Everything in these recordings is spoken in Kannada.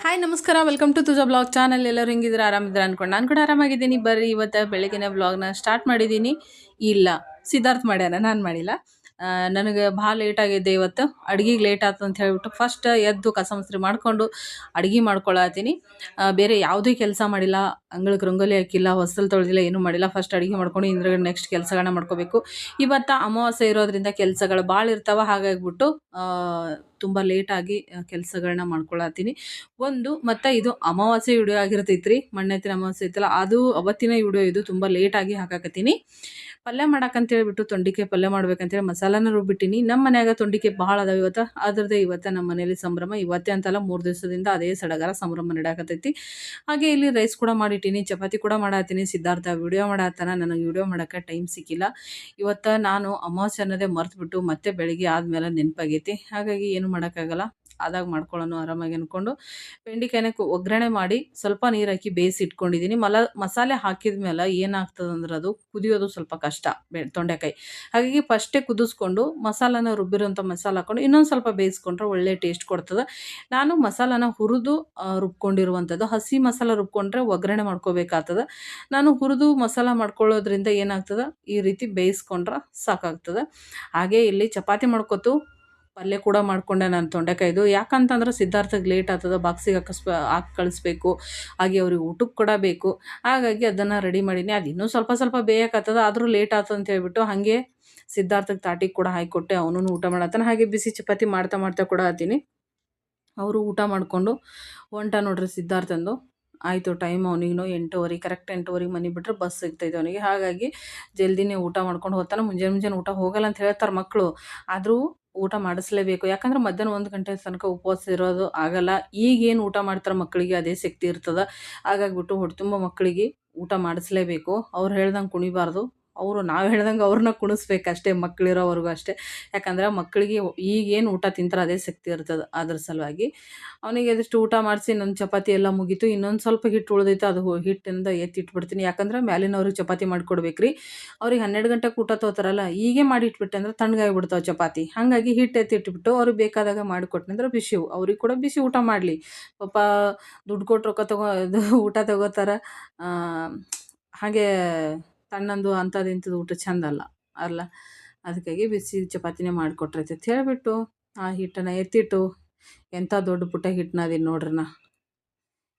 ಹಾಯ್ ನಮಸ್ಕಾರ, ವೆಲ್ಕಮ್ ಟು ತುಜಾ ಬ್ಲಾಗ್ ಚಾನಲ್. ಎಲ್ಲರೂ ಹೆಂಗಿದ್ರೆ ಆರಾಮಿದ್ರೆ ಅನ್ಕೊಂಡು ನಾನು ಕೂಡ ಆರಾಮಾಗಿದ್ದೀನಿ. ಬರ್ರಿ ಇವತ್ತು ಬೆಳಗಿನ ಬ್ಲಾಗ್ನ ಸ್ಟಾರ್ಟ್ ಮಾಡಿದ್ದೀನಿ. ಇಲ್ಲ, ಸಿದ್ಧಾರ್ಥ ಮಾಡ್ಯಾನ, ನಾನು ಮಾಡಿಲ್ಲ. ನನಗೆ ಭಾಳ ಲೇಟ್ ಆಗಿದೆ ಇವತ್ತು. ಅಡುಗೆಗೆ ಲೇಟ್ ಆಯ್ತು ಅಂತ ಹೇಳ್ಬಿಟ್ಟು ಫಸ್ಟ್ ಎದ್ದು ಕಸ ಮುಸ್ರಿ ಮಾಡಿಕೊಂಡು ಅಡುಗೆ ಮಾಡ್ಕೊಳತ್ತೀನಿ. ಬೇರೆ ಯಾವುದೇ ಕೆಲಸ ಮಾಡಿಲ್ಲ, ಅಂಗಳಕ್ಕೆ ರಂಗೋಲಿ ಹಾಕಿಲ್ಲ, ಹೊಸಲು ತೊಳೆದಿಲ್ಲ, ಏನೂ ಮಾಡಿಲ್ಲ. ಫಸ್ಟ್ ಅಡುಗೆ ಮಾಡ್ಕೊಂಡು ಇಂದ್ರ ನೆಕ್ಸ್ಟ್ ಕೆಲಸಗಳನ್ನ ಮಾಡ್ಕೋಬೇಕು. ಇವತ್ತು ಅಮಾವಾಸ್ಯೆ ಇರೋದ್ರಿಂದ ಕೆಲಸಗಳು ಭಾಳ ಇರ್ತಾವೆ. ಹಾಗಾಗಿಬಿಟ್ಟು ತುಂಬ ಲೇಟಾಗಿ ಕೆಲಸಗಳನ್ನ ಮಾಡ್ಕೊಳತ್ತೀನಿ. ಮತ್ತು ಇದು ಅಮಾವಾಸ್ಯೆ ವಿಡಿಯೋ ಆಗಿರ್ತೈತ್ರಿ. ಮಣ್ಣೆತ್ತಿನ ಅಮಾವಾಸ್ಯೆ ಐತಲ್ಲ, ಅದು ಅವತ್ತಿನ ವಿಡಿಯೋ. ಇದು ತುಂಬ ಲೇಟಾಗಿ ಹಾಕಾಕತ್ತೀನಿ. ಪಲ್ಯ ಮಾಡಕ್ಕಂತೇಳ್ಬಿಟ್ಟು ತೊಂಡಿಕಾಯಿ ಪಲ್ಯ ಮಾಡ್ಬೇಕಂತೇಳಿ ಮಸಾಲಾನ ರುಬ್ಬಿಟ್ಟಿನಿ. ನಮ್ಮ ಮನ್ಯಾಗ ತೊಂಡಿಕಾಯಿ ಭಾಳ ಅದಾವ ಇವತ್ತು. ಅದ್ರದ್ದೇ ಇವತ್ತು ನಮ್ಮ ಮನೇಲಿ ಸಂಭ್ರಮ. ಇವತ್ತೇ ಅಂತಲ್ಲ, 3 ದಿವಸದಿಂದ ಅದೇ ಸಡಗರ ಸಂಭ್ರಮ ನಡ್ಯಾಕತ್ತೈತಿ. ಹಾಗೆ ಇಲ್ಲಿ ರೈಸ್ ಕೂಡ ಮಾಡಿಟ್ಟಿನಿ, ಚಪಾತಿ ಕೂಡ ಮಾಡತ್ತೀನಿ. ಸಿದ್ಧಾರ್ಥ ವಿಡಿಯೋ ಮಾಡತ್ತಾನ, ನನಗೆ ವಿಡಿಯೋ ಮಾಡೋಕ್ಕೆ ಟೈಮ್ ಸಿಕ್ಕಿಲ್ಲ. ಇವತ್ತು ನಾನು ಅಮಾವಾಸ್ಯೆ ಅನ್ನೋದೇ ಮರೆತುಬಿಟ್ಟು ಮತ್ತೆ ಬೆಳಿಗ್ಗೆ ಆದಮೇಲೆ ನೆನಪಾಗೈತಿ. ಹಾಗಾಗಿ ಏನು ಮಾಡೋಕ್ಕಾಗಲ್ಲ, ಆದಾಗ ಮಾಡ್ಕೊಳ್ಳೋಣ ಆರಾಮಾಗಿ ಅಂದ್ಕೊಂಡು ಬೆಂಡೆಕಾಯಿನ ಒಗ್ಗರಣೆ ಮಾಡಿ ಸ್ವಲ್ಪ ನೀರು ಹಾಕಿ ಬೇಯಿಸಿ ಇಟ್ಕೊಂಡಿದ್ದೀನಿ. ಮಸಾಲೆ ಹಾಕಿದ ಮೇಲೆ ಏನಾಗ್ತದೆ ಅಂದ್ರೆ ಅದು ಕುದಿಯೋದು ಸ್ವಲ್ಪ ಕಷ್ಟ ತೊಂಡೆಕಾಯಿ. ಹಾಗಾಗಿ ಫಸ್ಟೇ ಕುದಿಸ್ಕೊಂಡು ಮಸಾಲಾನ ರುಬ್ಬಿರೋಂಥ ಮಸಾಲ ಹಾಕ್ಕೊಂಡು ಇನ್ನೊಂದು ಸ್ವಲ್ಪ ಬೇಯಿಸ್ಕೊಂಡ್ರೆ ಒಳ್ಳೆ ಟೇಸ್ಟ್ ಕೊಡ್ತದೆ. ನಾನು ಮಸಾಲಾನ ಹುರಿದು ರುಬ್ಕೊಂಡಿರುವಂಥದ್ದು. ಹಸಿ ಮಸಾಲ ರುಬ್ಕೊಂಡ್ರೆ ಒಗ್ಗರಣೆ ಮಾಡ್ಕೋಬೇಕಾಗ್ತದೆ. ನಾನು ಹುರಿದು ಮಸಾಲ ಮಾಡ್ಕೊಳ್ಳೋದ್ರಿಂದ ಏನಾಗ್ತದೆ, ಈ ರೀತಿ ಬೇಯಿಸ್ಕೊಂಡ್ರೆ ಸಾಕಾಗ್ತದೆ. ಹಾಗೆ ಇಲ್ಲಿ ಚಪಾತಿ ಮಾಡ್ಕೊತು ಪಲ್ಯ ಕೂಡ ಮಾಡಿಕೊಂಡೆ ನಾನು ತೊಂಡೆಕಾಯ್ದು. ಯಾಕಂತಂದ್ರೆ ಸಿದ್ಧಾರ್ಥಗೆ ಲೇಟ್ ಆಗ್ತದೆ, ಬಾಕ್ಸಿಗೆ ಹಾಕಿ ಕಳಿಸ್ಬೇಕು. ಹಾಗೆ ಅವ್ರಿಗೆ ಊಟಕ್ಕೆ ಕೂಡ ಬೇಕು. ಹಾಗಾಗಿ ಅದನ್ನು ರೆಡಿ ಮಾಡೀನಿ. ಅದು ಇನ್ನೂ ಸ್ವಲ್ಪ ಬೇಯಕ್ಕತ್ತದ, ಆದರೂ ಲೇಟ್ ಆಗ್ತದೆ ಅಂತ ಹೇಳ್ಬಿಟ್ಟು ಹಾಗೆ ಸಿದ್ಧಾರ್ಥಗೆ ತಾಟಿಗೆ ಕೂಡ ಹಾಕಿಕೊಟ್ಟೆ. ಅವನು ಊಟ ಮಾಡತ್ತಾನೆ. ಹಾಗೆ ಬಿಸಿ ಚಪಾತಿ ಮಾಡ್ತಾ ಕೂಡ ಹತ್ತೀನಿ. ಅವರು ಊಟ ಮಾಡಿಕೊಂಡು ಹೊಂಟ ನೋಡ್ರಿ ಸಿದ್ಧಾರ್ಥಂದು. ಆಯಿತು ಟೈಮ್ ಅವನಿಗೂ 8:30, ಕರೆಕ್ಟ್ 8:30 ಮನೆ ಬಿಟ್ಟರೆ ಬಸ್ ಸಿಗ್ತೈತೆ ಅವನಿಗೆ. ಹಾಗಾಗಿ ಜಲ್ದಿನೇ ಊಟ ಮಾಡ್ಕೊಂಡು ಹೋಗ್ತಾನೆ. ಮುಂಜಾನೆ ಊಟ ಹೋಗಲ್ಲ ಅಂತ ಹೇಳ್ತಾರೆ ಮಕ್ಕಳು, ಆದರೂ ಊಟ ಮಾಡಿಸ್ಲೇಬೇಕು. ಯಾಕಂದ್ರೆ ಮಧ್ಯಾಹ್ನ 1 ಗಂಟೆ ತನಕ ಉಪವಾಸ ಇರೋದು ಆಗಲ್ಲ. ಈಗೇನು ಊಟ ಮಾಡ್ತಾರೆ ಮಕ್ಕಳಿಗೆ ಅದೇ ಶಕ್ತಿ ಇರ್ತದೆ. ಹಾಗಾಗಿಬಿಟ್ಟು ಹೊಟ್ಟೆ ತುಂಬ ಮಕ್ಕಳಿಗೆ ಊಟ ಮಾಡಿಸ್ಲೇಬೇಕು. ಅವ್ರು ಹೇಳ್ದಂಗೆ ಕುಣಿಬಾರ್ದು, ನಾವು ಹೇಳ್ದಂಗೆ ಅವ್ರನ್ನ ಕುಣಿಸ್ಬೇಕಷ್ಟೇ, ಮಕ್ಕಳಿರೋವರೆಗೂ ಅಷ್ಟೇ. ಯಾಕಂದ್ರೆ ಮಕ್ಕಳಿಗೆ ಈಗೇನು ಊಟ ತಿಂತಾರೆ ಅದೇ ಶಕ್ತಿ ಇರ್ತದೆ. ಅದ್ರ ಸಲುವಾಗಿ ಅವನಿಗೆ ಅದಷ್ಟು ಊಟ ಮಾಡಿಸಿ ನನ್ನ ಚಪಾತಿ ಎಲ್ಲ ಮುಗೀತು. ಇನ್ನೊಂದು ಸ್ವಲ್ಪ ಹಿಟ್ಟು ಉಳಿದೈತೆ, ಅದು ಹಿಟ್ಟಿಂದ ಎತ್ತಿಟ್ಬಿಡ್ತೀನಿ. ಯಾಕಂದ್ರೆ ಮ್ಯಾಲಿನವ್ರಿಗೆ ಚಪಾತಿ ಮಾಡಿಕೊಡ್ಬೇಕ್ರಿ. ಅವ್ರಿಗೆ 12 ಗಂಟೆಗೆ ಊಟ ತಗೋತಾರಲ್ಲ, ಈಗೇ ಮಾಡಿಟ್ಬಿಟ್ಟೆ ಅಂದ್ರೆ ತಣ್ಣಗಾಗಿಬಿಡ್ತಾವೆ ಚಪಾತಿ. ಹಾಗಾಗಿ ಹಿಟ್ಟು ಎತ್ತಿಟ್ಬಿಟ್ಟು ಅವ್ರಿಗೆ ಬೇಕಾದಾಗ ಮಾಡಿಕೊಟ್ಟನಂದ್ರೆ ಬಿಸಿ, ಅವ್ರಿಗೆ ಕೂಡ ಬಿಸಿ ಊಟ ಮಾಡಲಿ. ಪಾಪ ದುಡ್ಡು ಕೊಟ್ಟು ರೊಕ್ಕ ಊಟ ತಗೋತಾರೆ. ಹಾಗೆ ತಣ್ಣಂದು ಅಂಥದ್ದು ಇಂಥದ್ದು ಊಟ ಚೆಂದ ಅಲ್ಲ. ಅದಕ್ಕಾಗಿ ಬಿಸಿ ಚಪಾತಿನೇ ಮಾಡಿಕೊಟ್ರೈತೆ ಅಂತ ಹೇಳಿಬಿಟ್ಟು ಆ ಹಿಟ್ಟನ್ನು ಎತ್ತಿಟ್ಟು, ಎಂಥ ದೊಡ್ಡ ಪುಟ್ಟ ಹಿಟ್ಟನ್ನ ಅದೀನಿ ನೋಡ್ರಿ ನಾ.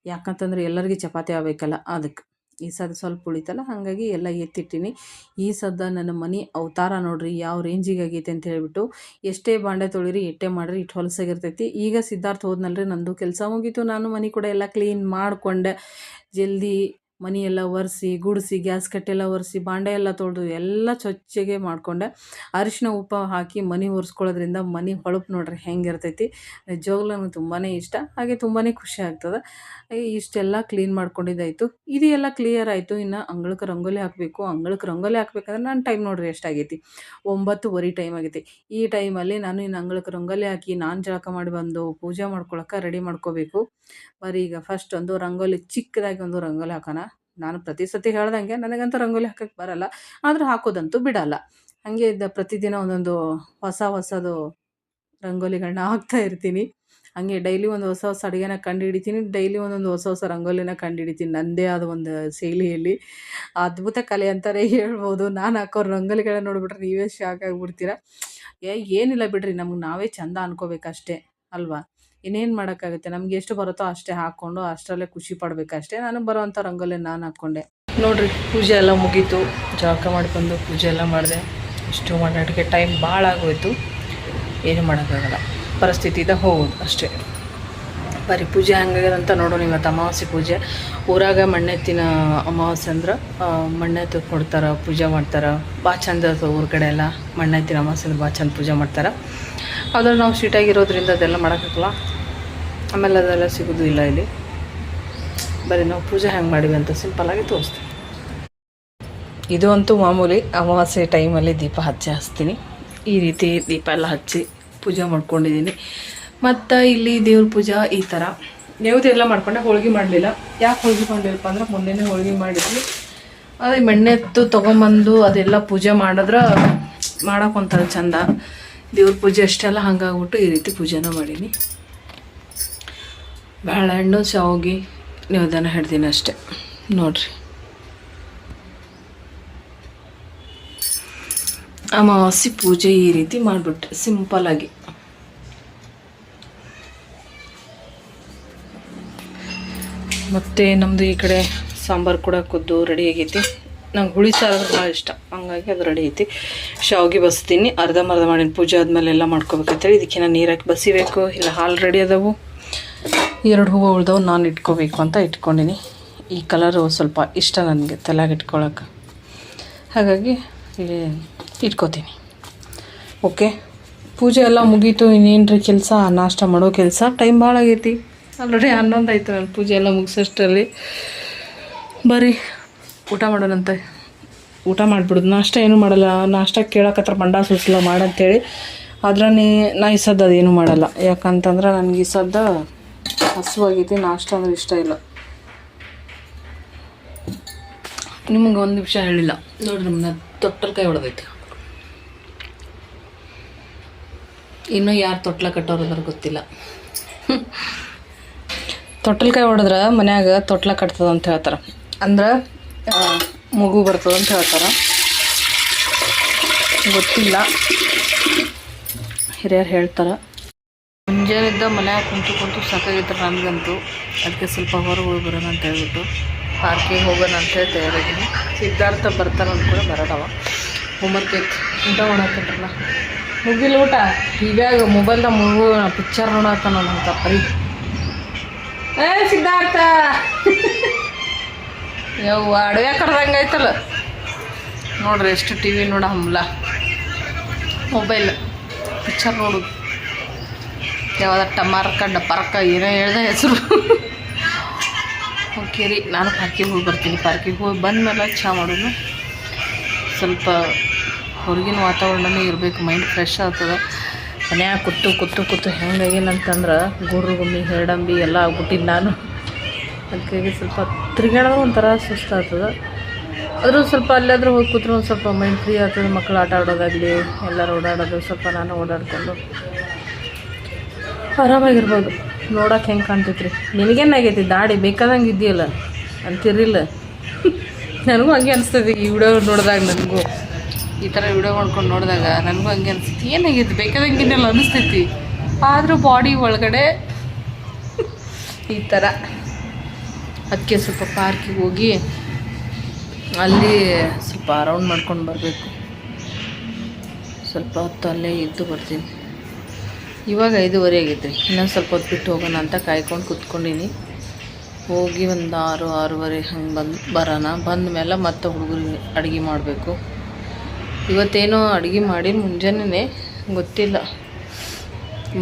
ಯಾಕಂತಂದ್ರೆ ಎಲ್ಲರಿಗೂ ಚಪಾತಿ ಆಗಬೇಕಲ್ಲ, ಅದಕ್ಕೆ ಈ ಸದ ಸ್ವಲ್ಪ ಉಳಿತಲ್ಲ, ಹಾಗಾಗಿ ಎಲ್ಲ ಎತ್ತಿಟ್ಟಿನಿ. ಈ ಸದ್ದ ನನ್ನ ಮನೆ ಅವತಾರ ನೋಡ್ರಿ ಯಾವ ರೇಂಜಿಗೆ ಆಗೈತೆ ಅಂತ ಹೇಳ್ಬಿಟ್ಟು. ಎಷ್ಟೇ ಬಾಂಡೆ ತೊಳಿರಿ, ಎಟ್ಟೆ ಮಾಡಿರಿ, ಇಟ್ಟು ಹೊಲಸಾಗಿರ್ತೈತಿ. ಈಗ ಸಿದ್ಧಾರ್ಥ ಹೋದ್ನಲ್ರಿ, ನಂದು ಕೆಲಸ ಮುಗೀತು. ನಾನು ಮನೆ ಕೂಡ ಎಲ್ಲ ಕ್ಲೀನ್ ಮಾಡಿಕೊಂಡೆ. ಜಲ್ದಿ ಮನೆ ಎಲ್ಲ ಒರೆಸಿ ಗುಡಿಸಿ, ಗ್ಯಾಸ್ ಕಟ್ಟೆಲ್ಲ ಒರೆಸಿ, ಬಾಂಡೆ ಎಲ್ಲ ತೊಳೆದು ಎಲ್ಲ ಸ್ವಚ್ಛಗೆ ಮಾಡಿಕೊಂಡೆ. ಅರಿಶಿನ ಉಪ್ಪು ಹಾಕಿ ಮನೆ ಒರೆಸ್ಕೊಳ್ಳೋದ್ರಿಂದ ಮನೆ ಹೊಳಪು ನೋಡ್ರಿ ಹೆಂಗಿರ್ತೈತಿ. ನಿಜವಾಗ್ಲೂ ನನಗೆ ತುಂಬಾ ಇಷ್ಟ. ಹಾಗೆ ತುಂಬಾ ಖುಷಿ ಆಗ್ತದೆ. ಇಷ್ಟೆಲ್ಲ ಕ್ಲೀನ್ ಮಾಡ್ಕೊಂಡಿದ್ದಾಯಿತು. ಇದು ಎಲ್ಲ ಕ್ಲಿಯರ್ ಆಯಿತು. ಇನ್ನು ಅಂಗಳಕ್ಕೆ ರಂಗೋಲಿ ಹಾಕಬೇಕು. ಅಂಗಳಕ್ಕೆ ರಂಗೋಲಿ ಹಾಕ್ಬೇಕಂದ್ರೆ ನನ್ನ ಟೈಮ್ ನೋಡ್ರಿ ಎಷ್ಟಾಗೈತಿ, 9:30 ಟೈಮ್ ಆಗೈತಿ. ಈ ಟೈಮಲ್ಲಿ ನಾನು ಇನ್ನು ಅಂಗಳಕ್ಕೆ ರಂಗೋಲಿ ಹಾಕಿ ನಾನು ಜಳಕ ಮಾಡಿ ಬಂದು ಪೂಜೆ ಮಾಡ್ಕೊಳಕ್ಕೆ ರೆಡಿ ಮಾಡ್ಕೋಬೇಕು. ಬರೀ ಈಗ ಫಸ್ಟ್ ಒಂದು ರಂಗೋಲಿ, ಚಿಕ್ಕದಾಗಿ ಒಂದು ರಂಗೋಲಿ ಹಾಕೋಣ. ನಾನು ಪ್ರತಿ ಸತಿ ಹೇಳ್ದಂಗೆ ನನಗಂತೂ ರಂಗೋಲಿ ಹಾಕಕ್ಕೆ ಬರಲ್ಲ, ಆದರೂ ಹಾಕೋದಂತೂ ಬಿಡಲ್ಲ. ಹಾಗೆ ಪ್ರತಿದಿನ ಒಂದೊಂದು ಹೊಸದು ರಂಗೋಲಿಗಳನ್ನ ಹಾಕ್ತಾ ಇರ್ತೀನಿ. ಹಾಗೆ ಡೈಲಿ ಒಂದು ಹೊಸ ಅಡುಗೆನ ಕಂಡುಹಿಡಿತೀನಿ. ಡೈಲಿ ಒಂದೊಂದು ಹೊಸ ರಂಗೋಲಿನ ಕಂಡುಹಿಡಿತೀನಿ, ನನ್ನದೇ ಆದ ಒಂದು ಶೈಲಿಯಲ್ಲಿ. ಅದ್ಭುತ ಕಲೆ ಅಂತಾರೆ ಹೇಳ್ಬೋದು. ನಾನು ಹಾಕೋ ರಂಗೋಲಿಗಳನ್ನ ನೋಡಿಬಿಟ್ರೆ ನೀವೇ ಶಾಕ್ ಆಗಿಬಿಡ್ತೀರ. ಏನಿಲ್ಲ ಬಿಡ್ರಿ, ನಮ್ಗೆ ನಾವೇ ಚಂದ ಅನ್ಕೋಬೇಕಷ್ಟೇ ಅಲ್ವಾ. ಇನ್ನೇನು ಮಾಡೋಕ್ಕಾಗುತ್ತೆ, ನಮ್ಗೆ ಎಷ್ಟು ಬರುತ್ತೋ ಅಷ್ಟೇ ಹಾಕ್ಕೊಂಡು ಅಷ್ಟರಲ್ಲೇ ಖುಷಿ ಪಡಬೇಕಷ್ಟೇ. ನಾನು ಬರೋವಂಥ ರಂಗೋಲಿ ನಾನು ಹಾಕ್ಕೊಂಡೆ ನೋಡಿರಿ. ಪೂಜೆ ಎಲ್ಲ ಮುಗೀತು, ಜಳಕ ಮಾಡ್ಕೊಂಡು ಪೂಜೆ ಎಲ್ಲ ಮಾಡಿದೆ. ಇಷ್ಟು ಮಾಡೋಕ್ಕೆ ಟೈಮ್ ಭಾಳ ಆಗೋಯ್ತು. ಏನು ಮಾಡೋಕ್ಕಾಗಲ್ಲ, ಪರಿಸ್ಥಿತಿಯಿಂದ ಹೋಗೋದು ಅಷ್ಟೇ. ಬರೀ ಪೂಜೆ ಹಂಗಾಗ್ಯದಂತ ನೋಡೋಣ. ಇವತ್ತು ಅಮಾವಾಸ್ಯೆ ಪೂಜೆ. ಊರಾಗ ಮಣ್ಣೆತ್ತಿನ ಅಮಾವಾಸ್ಯೆ ಅಂದ್ರೆ ಮಣ್ಣೆತ್ತು ಕೊಡ್ತಾರೆ, ಪೂಜೆ ಮಾಡ್ತಾರೆ. ಭಾಳ ಚಂದ ಊರ ಕಡೆ ಎಲ್ಲ ಮಣ್ಣೆತ್ತಿನ ಅಮಾವಾಸ್ಯೆ ಅಂದ್ರೆ ಭಾಳ ಚಂದ ಪೂಜೆ ಮಾಡ್ತಾರೆ. ಅದ್ರಲ್ಲಿ ನಾವು ಸ್ವೀಟಾಗಿರೋದ್ರಿಂದ ಅದೆಲ್ಲ ಮಾಡೋಕ್ಕಾಗಲ್ಲ. ಆಮೇಲೆ ಅದೆಲ್ಲ ಸಿಗೋದು ಇಲ್ಲ ಇಲ್ಲಿ. ಬರೀ ನಾವು ಪೂಜೆ ಹೆಂಗೆ ಮಾಡಿವಿ ಅಂತ ಸಿಂಪಲ್ಲಾಗಿ ತೋರಿಸ್ತೀವಿ. ಇದು ಅಂತೂ ಮಾಮೂಲಿ ಅಮಾವಾಸ್ಯೆ ಟೈಮಲ್ಲಿ ದೀಪ ಹಚ್ತೀನಿ. ಈ ರೀತಿ ದೀಪ ಎಲ್ಲ ಹಚ್ಚಿ ಪೂಜೆ ಮಾಡ್ಕೊಂಡಿದ್ದೀನಿ. ಮತ್ತು ಇಲ್ಲಿ ದೇವ್ರ ಪೂಜೆ ಈ ಥರ ನೈವೇದ್ಯ ಎಲ್ಲ ಮಾಡ್ಕೊಂಡೆ. ಹೋಳಿಗೆ ಮಾಡಲಿಲ್ಲ. ಯಾಕೆ ಹೋಳಿಗೆ ಮಾಡಲಿಲ್ಲಪ್ಪ ಅಂದ್ರೆ ಮೊನ್ನೆನೇ ಹೋಳಿಗೆ ಮಾಡಿದ್ವಿ. ಅದೇ ಮಣ್ಣೆತ್ತು ತೊಗೊಂಬಂದು ಅದೆಲ್ಲ ಪೂಜೆ ಮಾಡಿದ್ರೆ ಮಾಡೋಕ್ಕೊಂಥರ ಚಂದ. ದೇವ್ರ ಪೂಜೆ ಅಷ್ಟೆಲ್ಲ ಹಂಗಾಗ್ಬಿಟ್ಟು ಈ ರೀತಿ ಪೂಜೆನ ಮಾಡೀನಿ. ಬಾಳೆಹಣ್ಣು ಶಾವಿಗೆ ನೈವೇದ್ಯನ ಹಿಡ್ದೀನಿ ಅಷ್ಟೆ ನೋಡ್ರಿ. ಅಮಾವಾಸ್ಯೆ ಪೂಜೆ ಈ ರೀತಿ ಮಾಡಿಬಿಟ್ಟೆ ಸಿಂಪಲ್ಲಾಗಿ. ಮತ್ತು ನಮ್ಮದು ಈ ಕಡೆ ಸಾಂಬಾರು ಕೂಡ ಕುದ್ದು ರೆಡಿ ಆಗೈತಿ. ನಂಗೆ ಹುಳಿ ಸಾರು ಭಾಳ ಇಷ್ಟ, ಹಂಗಾಗಿ ಅದು ರೆಡಿ ಐತಿ. ಶಾವಿಗೆ ಬಸ್ತೀನಿ, ಅರ್ಧಂಬರ್ಧ ಮಾಡೀನಿ. ಪೂಜೆ ಆದಮೇಲೆ ಎಲ್ಲ ಮಾಡ್ಕೋಬೇಕಂತೇಳಿ ಇದಕ್ಕೆ ನಾನು ನೀರಾಕಿ ಬಸಿಬೇಕು. ಇಲ್ಲ ಹಾಲು ರೆಡಿ ಅದಾವು, 2 ಹೂವು ಉಳ್ದವು, ನಾನು ಇಟ್ಕೋಬೇಕು ಅಂತ ಇಟ್ಕೊಂಡಿನಿ. ಈ ಕಲರು ಸ್ವಲ್ಪ ಇಷ್ಟ ನನಗೆ ತಲೆಗೆ ಇಟ್ಕೊಳಕ್ಕೆ, ಹಾಗಾಗಿ ಇಟ್ಕೋತೀನಿ. ಓಕೆ, ಪೂಜೆ ಎಲ್ಲ ಮುಗೀತು. ಇನ್ನೇನು ಕೆಲಸ, ನಾಷ್ಟ ಮಾಡೋ ಕೆಲಸ. ಟೈಮ್ ಭಾಳ ಆಗೈತಿ, ಆಲ್ರೆಡಿ 11 ಆಯಿತು. ನಾನು ಪೂಜೆ ಎಲ್ಲ ಮುಗಿಸೋಷ್ಟರಲ್ಲಿ ಬರೀ ಊಟ ಮಾಡೋಣಂತೆ. ಊಟ ಮಾಡಿಬಿಡೋದು, ನಾಷ್ಟ ಏನೂ ಮಾಡಲ್ಲ. ನಾಷ್ಟ ಕೇಳಕತ್ರ ಬಂಡ ಸುಸ್ಲ ಮಾಡಂತೇಳಿ, ಆದ್ರೆ ನಾ ಈ ಸದ್ದು ಅದೇನು ಮಾಡಲ್ಲ. ಯಾಕಂತಂದ್ರೆ ನನಗೆ ಈ ಸದ್ದು ಹಸುವಾಗೈತಿ, ನಾಷ್ಟ ಅಂದ್ರೆ ಇಷ್ಟ ಇಲ್ಲ. ನಿಮಗೆ ಒಂದು ನಿಮಿಷ ಹೇಳಿಲ್ಲ ನೋಡ್ರಿ, ನಮ್ಮನ್ನ ತೊಟ್ಟಲ್ಕಾಯಿ ಹೊಡೆದೈತಿ. ಇನ್ನೂ ಯಾರು ತೊಟ್ಲ ಕಟ್ಟೋರದಾರ ಗೊತ್ತಿಲ್ಲ. ತೊಟ್ಟಲ್ಕಾಯಿ ಹೊಡೆದ್ರೆ ಮನ್ಯಾಗ ತೊಟ್ಲ ಕಟ್ತದ ಅಂತ ಹೇಳ್ತಾರೆ, ಅಂದ್ರೆ ಮಗು ಬರ್ತದೆ ಅಂತ ಹೇಳ್ತಾರೆ. ಗೊತ್ತಿಲ್ಲ, ಹಿರಿಯರು ಹೇಳ್ತಾರೆ. ಮುಂಜಾನಿದ್ದ ಮನ್ಯಾಗ ಕುಂತು ಸಾಕಾಗಿತ್ತು ನನಗಂತೂ. ಅದಕ್ಕೆ ಸ್ವಲ್ಪ ಹೊರಗೆ ಹೋಗಿ ಬರೋಣ ಅಂತ ಹೇಳ್ಬಿಟ್ಟು ಪಾರ್ಕಿಗೆ ಹೋಗೋಣ ಅಂತೇಳಿ ತಯಾರಾಗಿದ್ದೀನಿ. ಸಿದ್ಧಾರ್ಥ ಬರ್ತಾನೆ ಅಂದ್ಕೊಂಡು ಬರೋದವ. ಹೋಮ್ವರ್ಕ್ ಐತಿ, ಊಟ ಮಾಡತ್ತೇನ್ರಲ್ಲ. ಮುಗಿಲ್ಲ ಊಟ, ಹೀಗಾಗಿ ಮೊಬೈಲ್ದಾಗ ಮಗು ಪಿಕ್ಚರ್ ನೋಡತ್ತಾನ ಅಂತ ಪರಿ. ಸಿದ್ಧಾರ್ಥ ಯವ್ವ ಅಡವೆ ಕಡ್ದಂಗೆ ಆಯ್ತಲ್ಲ ನೋಡ್ರಿ. ಎಷ್ಟು ಟಿ ವಿ ನೋಡ ಹಮ್ಲ, ಮೊಬೈಲ್ ಪಿಕ್ಚರ್ ನೋಡೋದು. ಯಾವ್ದು ಡಪಾರ್ಕ ಏನೋ ಹೇಳ್ದೆ ಹೆಸರು. ಓಕೆ ರೀ, ನಾನು ಪಾರ್ಕಿಗೆ ಹೋಗಿ ಬರ್ತೀನಿ. ಪಾರ್ಕಿಗೆ ಹೋಗಿ ಬಂದಮೇಲೆ ಚಹಾ ಮಾಡೋದು. ಸ್ವಲ್ಪ ಹೊರಗಿನ ವಾತಾವರಣನೇ ಇರಬೇಕು, ಮೈಂಡ್ ಫ್ರೆಶ್ ಆಗ್ತದೆ. ಮನ್ಯಾಗ ಕೂತು ಹೆಂಗಾಗೇನಂತಂದ್ರೆ ಗೂಡ್ರು ಗುಮ್ಮಿ ಹೆರಡಂಬಿ ಎಲ್ಲ ಆಗ್ಬಿಟ್ಟಿದ್ದು ನಾನು. ಅದಕ್ಕಾಗಿ ಸ್ವಲ್ಪ ತಿರುಗಾಡೋದು ಒಂಥರ ಸುಸ್ತಾಗ್ತದೆ. ಆದರೂ ಸ್ವಲ್ಪ ಅಲ್ಲಾದರೂ ಹೋಗಿ ಕೂತ್ರೆ ಒಂದು ಸ್ವಲ್ಪ ಮೈಂಡ್ ಫ್ರೀ ಆಗ್ತದೆ. ಮಕ್ಕಳು ಆಟ ಆಡೋದಾಗಲಿ, ಎಲ್ಲರೂ ಓಡಾಡೋದು, ಸ್ವಲ್ಪ ನಾನು ಓಡಾಡಿಕೊಂಡು ಆರಾಮಾಗಿರ್ಬೋದು. ನೋಡೋಕೆ ಹೆಂಗೆ ಕಾಣ್ತೈತ್ರಿ. ನಿನಗೇನಾಗೈತಿ ದಾಡಿ ಬೇಕಾದಂಗೆ ಇದೆಯಲ್ಲ ಅಂತಿರಲಿಲ್ಲ. ನನಗೂ ಹಂಗೆ ಅನಿಸ್ತೈತಿ ಈ ವಿಡಿಯೋ ನೋಡಿದಾಗ. ನನಗೂ ಈ ಥರ ವಿಡಿಯೋ ಮಾಡ್ಕೊಂಡು ನೋಡಿದಾಗ ನನಗೂ ಹಂಗೆ ಅನಿಸ್ತೈತಿ. ಏನಾಗೈತಿ ಬೇಕಾದಂಗಿನೆಲ್ಲ ಅನಿಸ್ತೈತಿ, ಆದರೂ ಬಾಡಿ ಒಳಗಡೆ ಈ ಥರ. ಅದಕ್ಕೆ ಸ್ವಲ್ಪ ಪಾರ್ಕಿಗೆ ಹೋಗಿ ಅಲ್ಲಿ ಸ್ವಲ್ಪ ರೌಂಡ್ ಮಾಡ್ಕೊಂಡು ಬರಬೇಕು. ಸ್ವಲ್ಪ ಹೊತ್ತು ಅಲ್ಲೇ ಇದ್ದು ಬರ್ತೀನಿ. ಇವಾಗ 5:30 ಆಗೈತೆ ರೀ. ಇನ್ನೊಂದು ಸ್ವಲ್ಪ ಹೊತ್ತು ಬಿಟ್ಟು ಹೋಗೋಣ ಅಂತ ಕಾಯ್ಕೊಂಡು ಕೂತ್ಕೊಂಡಿನಿ. ಹೋಗಿ ಒಂದು 6-6:30 ಹಂಗೆ ಬರೋಣ. ಬಂದ ಮೇಲೆ ಮತ್ತೆ ಹುಡುಗರಿಗೆ ಅಡುಗೆ ಮಾಡಬೇಕು. ಇವತ್ತೇನೋ ಅಡುಗೆ ಮಾಡಿ ಮುಂಜಾನೆ ಗೊತ್ತಿಲ್ಲ,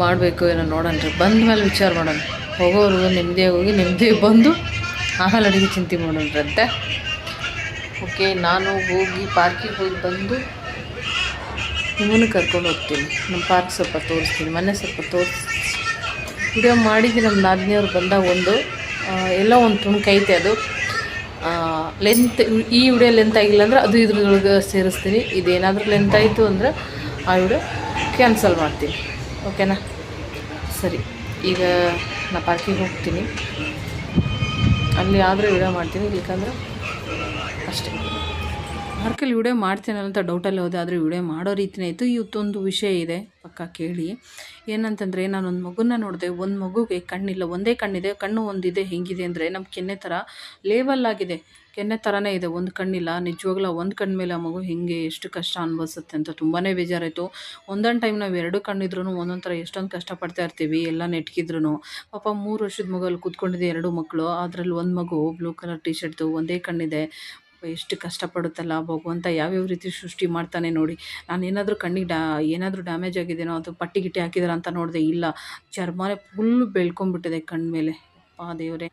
ಮಾಡಬೇಕು ಏನೋ ನೋಡೋಣ ರೀ. ಬಂದ ಮೇಲೆ ವಿಚಾರ ಮಾಡೋಣ. ಹೋಗೋರು ನೆಮ್ಮದಿ ಹೋಗಿ ನೆಮ್ಮದಿ ಬಂದು ಆಮೇಲೆ ಅಡುಗೆ ಚಿಂತೆ ಮಾಡೋಣ್ರಂತೆ. ಓಕೆ, ನಾನು ಹೋಗಿ ಪಾರ್ಕಿಗೆ ಹೋಗಿ ಬಂದು ಇವನು ಕರ್ಕೊಂಡು ಹೋಗ್ತೀನಿ. ನಮ್ಮ ಪಾರ್ಕ್ ಸ್ವಲ್ಪ ತೋರಿಸ್ತೀನಿ. ಮೊನ್ನೆ ಸ್ವಲ್ಪ ವಿಡಿಯೋ ಮಾಡಿದ್ದೀನಿ. ನಮ್ಮ ನಾದಿನಿಯವ್ರು ಬಂದಾಗ ಎಲ್ಲ ಒಂದು ತುಣುಕೈತೆ. ಅದು ಲೆಂತ್, ಈ ವಿಡಿಯೋ ಲೆಂತ್ ಆಗಿಲ್ಲ ಅಂದ್ರೆ ಅದು ಇದ್ರೊಳಗೆ ಸೇರಿಸ್ತೀನಿ. ಇದೇನಾದರೂ ಲೆಂತ್ ಆಯಿತು ಅಂದರೆ ಆ ವಿಡಿಯೋ ಕ್ಯಾನ್ಸಲ್ ಮಾಡ್ತೀನಿ. ಓಕೆನಾ? ಸರಿ, ಈಗ ನಾ ಪಾರ್ಕಿಗೆ ಹೋಗ್ತೀನಿ. ಅಲ್ಲಿ ಆದರೆ ವಿಡಿಯೋ ಮಾಡ್ತೀನಿ, ಇಲ್ಲಿಕಂದ್ರೆ ಅಷ್ಟೇ. ಪಾರ್ಕಲ್ಲಿ ವಿಡಿಯೋ ಮಾಡ್ತೀನಲ್ಲ ಅಂತ ಡೌಟಲ್ಲಿ ಹೋದೆ, ಆದರೆ ವಿಡಿಯೋ ಮಾಡೋ ರೀತಿಯೇ ಇತ್ತು. ಇವತ್ತೊಂದು ವಿಷಯ ಇದೆ, ಪಕ್ಕ ಕೇಳಿ. ಏನಂತಂದರೆ, ನಾನೊಂದು ಮಗುನ ನೋಡಿದೆ. ಒಂದು ಮಗುಗೆ ಕಣ್ಣಿಲ್ಲ, ಒಂದೇ ಕಣ್ಣಿದೆ. ಕಣ್ಣು ಒಂದಿದೆ. ಹೆಂಗಿದೆ ಅಂದರೆ ನಮ್ಮ ಕೆನ್ನೆ ಥರ ಲೇವಲ್ ಆಗಿದೆ, ಕೆನ್ನೆ ಥರನೇ ಇದೆ, ಒಂದು ಕಣ್ಣಿಲ್ಲ. ನಿಜವಾಗ್ಲೂ ಒಂದು ಕಣ್ಣು ಮೇಲೆ ಆ ಮಗು ಹೆಂಗೆ ಎಷ್ಟು ಕಷ್ಟ ಅನುಭವಿಸುತ್ತೆ ಅಂತ ತುಂಬಾ ಬೇಜಾರಾಯಿತು. ಒಂದೊಂದು ಟೈಮ್ ನಾವು 2 ಕಣ್ಣಿದ್ರೂ ಒಂದೊಂದು ಥರ ಎಷ್ಟೊಂದು ಕಷ್ಟಪಡ್ತಾ ಇರ್ತೀವಿ, ಎಲ್ಲ ನೆಟ್ಕಿದ್ರೂ. ಪಾಪ 3 ವರ್ಷದ ಮಗಲ್ಲಿ ಕೂತ್ಕೊಂಡಿದೆ 2 ಮಕ್ಕಳು. ಅದರಲ್ಲಿ ಒಂದು ಮಗು ಬ್ಲೂ ಕಲರ್ ಟಿ ಶರ್ಟ್ದು, ಒಂದೇ ಕಣ್ಣಿದೆ. ಎಷ್ಟು ಕಷ್ಟಪಡುತ್ತಲ್ಲ ಭಗವಂತ, ಯಾವ್ಯಾವ ರೀತಿ ಸೃಷ್ಟಿ ಮಾಡ್ತಾನೆ ನೋಡಿ. ನಾನು ಏನಾದರೂ ಕಣ್ಣಿಗೆ ಏನಾದರೂ ಡ್ಯಾಮೇಜ್ ಆಗಿದೆಯೋ, ಅದು ಪಟ್ಟಿ ಗಿಟ್ಟಿ ಹಾಕಿದಾರ ಅಂತ ನೋಡಿದೆ. ಇಲ್ಲ, ಚರ್ಮನೇ ಫುಲ್ ಬೆಳ್ಕೊಂಡ್ಬಿಟ್ಟಿದೆ ಕಣ್ಣ ಮೇಲೆ. ದೇವರೇ.